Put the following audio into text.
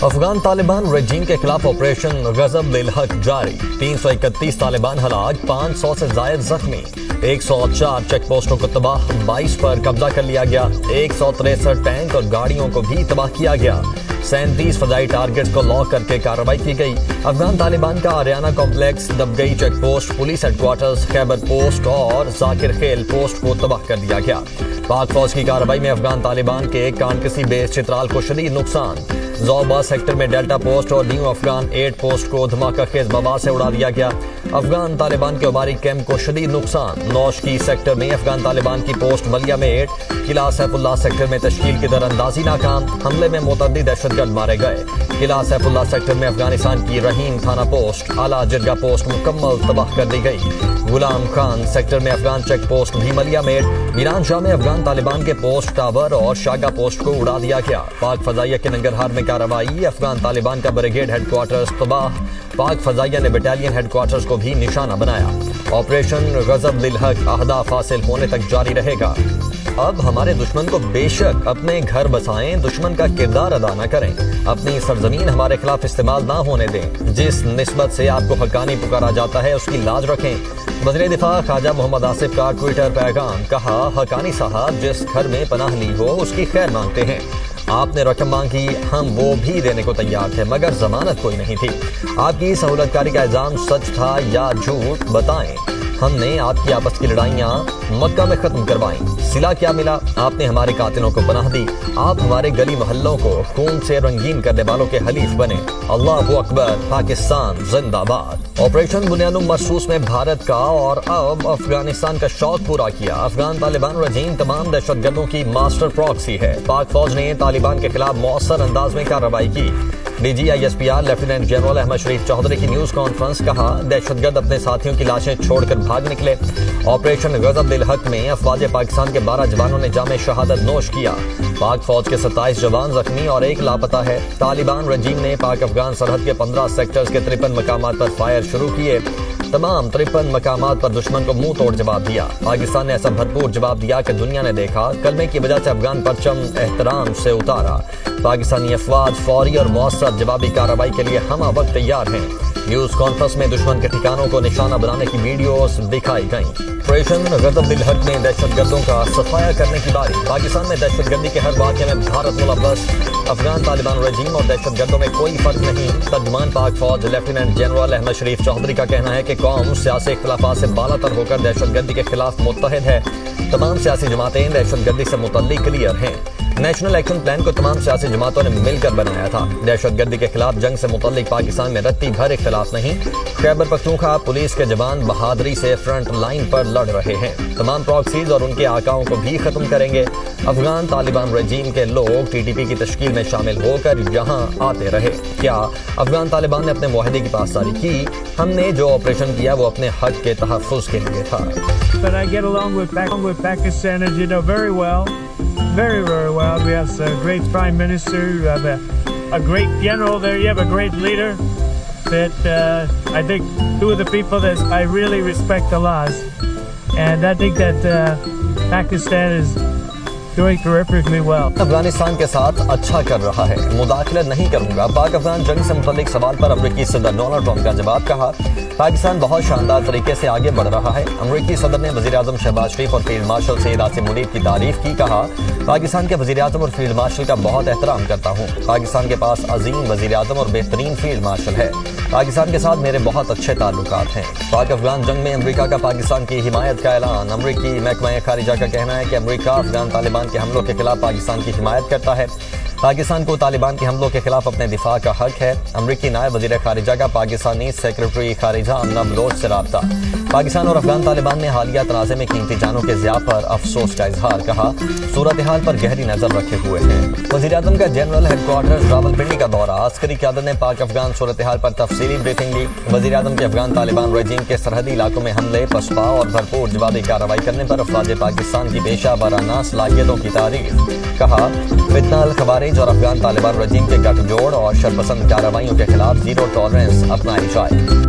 افغان طالبان رجیم کے خلاف آپریشن غضب للحق جاری، 331 طالبان ہلاک، 500 سے زائد زخمی، 104 چیک پوسٹوں کو تباہ، 22 پر قبضہ کر لیا گیا، 163 ٹینک اور گاڑیوں کو بھی تباہ کیا گیا، 37 فضائی ٹارگٹس کو لاک کر کے کارروائی کی گئی۔ افغان طالبان کا Ariana complex, Dabgai check post, police headquarters, Khyber post اور ذاکر خیل پوسٹ کو تباہ کر دیا گیا۔ پاک فوج کی کارروائی میں افغان طالبان کے کانکسی بیس چترال کو شدید نقصان، زوبا سیکٹر میں ڈیلٹا پوسٹ اور نیو افغان 8 پوسٹ کو دھماکہ خیز بمبار سے اڑا دیا گیا۔ افغان طالبان کے عماری کیمپ کو شدید نقصان، نوشکی سیکٹر میں افغان طالبان کی پوسٹ ملیا میں 8، قلعہ سیف اللہ سیکٹر میں تشکیل کی در اندازی ناکام، حملے میں متعدد دہشت گرد مارے گئے۔ قلعہ سیف اللہ سیکٹر میں افغانستان کی رحیم تھانہ پوسٹ، اعلیٰ جرگہ پوسٹ مکمل تباہ کر دی گئی۔ غلام خان سیکٹر میں افغان چیک پوسٹ بھی ملیا میں، میران شاہ میں افغان طالبان کے پوسٹ ٹاور اور شاگا پوسٹ کو اڑا دیا گیا۔ پاک فضائیہ کے ننگرہار میں کارروائی، افغان طالبان کا بریگیڈ ہیڈ کوارٹرز تباہ، پاک فضائیہ نے بٹالین ہیڈ کوارٹرز کو بھی نشانہ بنایا۔ آپریشن غضب للحق اہداف حاصل ہونے تک جاری رہے گا۔ اب ہمارے دشمن کو بے شک اپنے گھر بسائیں، دشمن کا کردار ادا نہ کریں، اپنی سرزمین ہمارے خلاف استعمال نہ ہونے دیں، جس نسبت سے آپ کو حقانی پکارا جاتا ہے اس کی لاج رکھیں۔ وزیر دفاع خواجہ محمد آصف کا ٹویٹر پیغام، کہا حقانی صاحب جس گھر میں پناہ لی ہو اس کی خیر مانگتے ہیں، آپ نے رقم مانگی، ہم وہ بھی دینے کو تیار تھے مگر ضمانت کوئی نہیں تھی۔ آپ کی سہولت کاری کا الزام سچ تھا یا جھوٹ بتائیں، ہم نے آپ کی آپس کی لڑائیاں مکہ میں ختم کروائیں، صلہ کیا ملا، آپ نے ہمارے قاتلوں کو پناہ دی، آپ ہمارے گلی محلوں کو خون سے رنگین کرنے والوں کے حلیف بنے۔ اللہ اکبر، پاکستان زندہ باد۔ آپریشن بنیاد مرصوص میں بھارت کا اور اب افغانستان کا شوق پورا کیا۔ افغان طالبان رجیم تمام دہشت گردوں کی ماسٹر پراکسی ہے۔ پاک فوج نے طالبان کے خلاف مؤثر انداز میں کارروائی کی۔ D G I S P R lieutenant general Ahmed Sharif Chaudhry کی نیوز کانفرنس، کہا دہشت گرد اپنے ساتھیوں کی لاشیں چھوڑ کر بھاگ نکلے۔ آپریشن غضب للحق میں افواج پاکستان کے 12 جوانوں نے جام شہادت نوش کیا۔ پاک فوج کے 27 جوان زخمی اور 1 لاپتہ ہے۔ طالبان رجیم نے پاک افغان سرحد کے 15 سیکٹرز کے 53 مقامات پر فائر شروع کیے۔ تمام 53 مقامات پر دشمن کو منہ توڑ جواب دیا۔ پاکستان نے ایسا بھرپور جواب دیا کہ دنیا نے دیکھا، کلمے کی وجہ سے افغان پرچم احترام سے اتارا۔ پاکستانی افواج فوری اور مؤثر جوابی کارروائی کے لیے ہمہ وقت تیار ہیں۔ نیوز کانفرنس میں دشمن کے ٹھکانوں کو نشانہ بنانے کی ویڈیوز دکھائی گئیں۔ آپریشن غضب للحق میں دہشت گردوں کا صفایا کرنے کی باری، پاکستان میں دہشت گردی کے ہر واقعے میں بھارت ملوث، افغان طالبان رجیم اور دہشت گردوں میں کوئی فرق نہیں۔ ترجمان پاک فوج لیفٹیننٹ جنرل احمد شریف چودھری کا کہنا ہے کہ قوم سیاسی اختلافات سے بالا تر ہو کر دہشت گردی کے خلاف متحد ہے۔ تمام سیاسی جماعتیں دہشت گردی سے متعلق کلیئر ہیں۔ نیشنل ایکشن پلان کو تمام سیاسی جماعتوں نے مل کر بنایا تھا۔ دہشت گردی کے خلاف جنگ سے متعلق پاکستان میں رتی بھر اختلاف نہیں۔ خیبر پختونخوا پولیس کے جوان بہادری سے فرنٹ لائن پر لڑ رہے ہیں، تمام پراکسیز اور ان کے آقاؤں کو بھی ختم کریں گے۔ افغان طالبان رجیم کے لوگ ٹی ٹی پی کی تشکیل میں شامل ہو کر یہاں آتے رہے۔ کیا افغان طالبان نے اپنے معاہدے کی پاسداری کی؟ ہم نے جو آپریشن کیا وہ اپنے حق کے تحفظ کے لیے تھا۔ But I get along with Pakistan, as you know, very well. Very, very well. We have a great prime minister. You have a great general there. You have a great leader. That I think two of the people that I really respect a lot. And I think that Pakistan is doing terrifically well. Afghanistan کے ساتھ اچھا کر رہا ہے، مداخلت نہیں کروں گا۔ پاک افغان جنگ سے متعلق سوال پر امریکی صدر ڈونلڈ ٹرمپ کا جواب، کہا پاکستان بہت شاندار طریقے سے آگے بڑھ رہا ہے۔ امریکی صدر نے وزیر اعظم شہباز شریف اور فیلڈ مارشل سید عاصم منیب کی تعریف کی، کہا پاکستان کے وزیر اعظم اور فیلڈ مارشل کا بہت احترام کرتا ہوں۔ پاکستان کے پاس عظیم وزیر اعظم اور بہترین فیلڈ مارشل ہے۔ پاکستان کے ساتھ میرے بہت اچھے تعلقات ہیں۔ پاک افغان جنگ میں امریکہ کا پاکستان کی حمایت کا اعلان، امریکی محکمہ خارجہ کا کہنا ہے کہ امریکہ افغان طالبان کے حملوں کے خلاف پاکستان کی حمایت کرتا ہے۔ پاکستان کو طالبان کے حملوں کے خلاف اپنے دفاع کا حق ہے۔ امریکی نائب وزیر خارجہ کا پاکستانی سیکرٹری خارجہ امنہ بلوچ سے رابطہ۔ پاکستان اور افغان طالبان نے حالیہ تنازع میں قیمتی جانوں کے ضیاع پر افسوس کا اظہار، کہا صورتحال پر گہری نظر رکھے ہوئے ہیں۔ وزیر اعظم کا جنرل ہیڈ کوارٹرز راولپنڈی کا دورہ، عسکری قیادت نے پاک افغان صورتحال پر تفصیلی بریفنگ دی۔ وزیر اعظم کے افغان طالبان رجیم کے سرحدی علاقوں میں حملے، پسپا اور بھرپور جوابی کارروائی کرنے پر افواج پاکستان کی پیشہ ورانہ صلاحیتوں کی تعریف، کہا فتنہ الخوارج اور افغان طالبان رجیم کے گٹھ جوڑ اور شرپسند کارروائیوں کے خلاف زیرو ٹالرنس اپنائی جائے۔